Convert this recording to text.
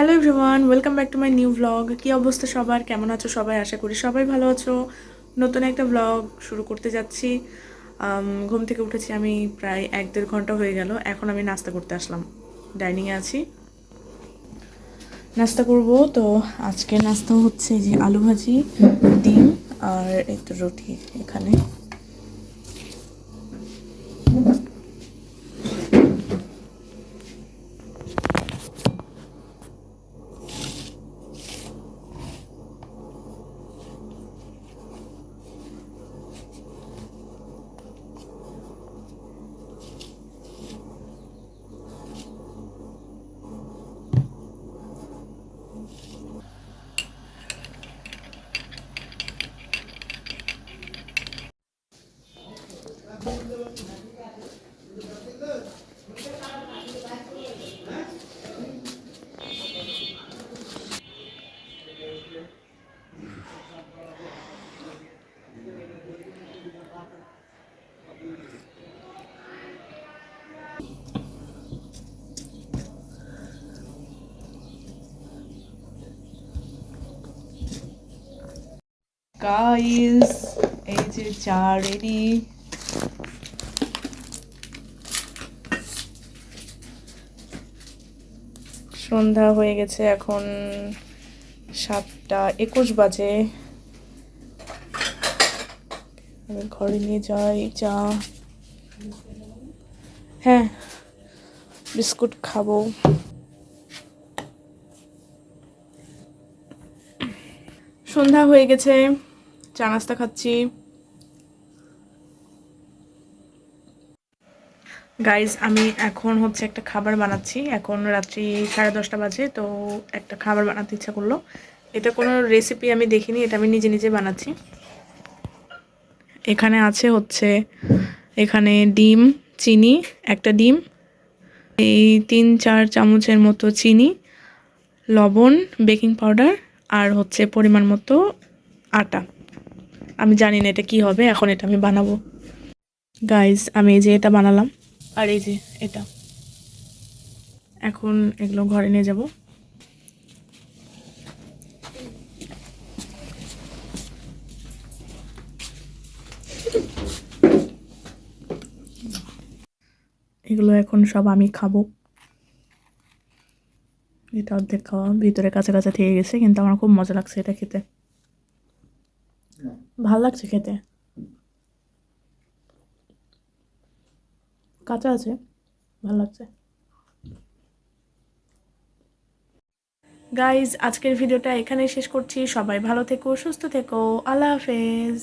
Hello everyone, welcome back to my new blog. কী অবস্থা সবার, কেমন আছো সবাই? আশা করি সবাই ভালো আছো। নতুন একটা ব্লগ শুরু করতে যাচ্ছি। ঘুম থেকে উঠেছি আমি প্রায় 1-1.5 ঘন্টা হয়ে গেল। এখন আমি নাস্তা করতে আসলাম, ডাইনিংয়ে আছি, নাস্তা করব। তো আজকে নাস্তা হচ্ছে যে আলু ভাজি, ডিম আর একটু রুটি এখানে। গাইস, এই যে চা রেডি। সন্ধ্যা হয়ে গেছে, এখন 7:21 বাজে। আমি ঘরে নিয়ে যাই চা। হ্যাঁ, বিস্কুট খাবো। সন্ধ্যা হয়ে গেছে, চা নাস্তা খাচ্ছি। গাইজ, আমি এখন হচ্ছে একটা খাবার বানাচ্ছি। এখন রাত্রি 10:30 বাজে, তো একটা খাবার বানাতে ইচ্ছা করলো। এটা কোনো রেসিপি আমি দেখিনি, এটা আমি নিজে নিজে বানাচ্ছি। এখানে আছে হচ্ছে, এখানে ডিম, চিনি, একটা ডিম, এই 3-4 চামচের মতো চিনি, লবণ, বেকিং পাউডার আর হচ্ছে পরিমাণ মতো আটা। আমি জানি না এটা কি হবে, এখন এটা আমি বানাবো। গাইজ, আমি এই যে এটা বানালাম, আর এই যে এটা, এখন এগুলো ঘরে নিয়ে যাব। এগুলো এখন সব আমি খাবো। এটা অর্ধেক খাওয়া, ভিতরে কাঁচা কাঁচা থেকে গেছে, কিন্তু আমার খুব মজা লাগছে এটা খেতে। ভাল লাগছে খেতে, কাঁচা আছে, ভাল লাগছে। গাইজ, আজকের ভিডিওটা এখানেই শেষ করছি। সবাই ভালো থেকো, সুস্থ থেকো, আল্লাহ হাফেজ।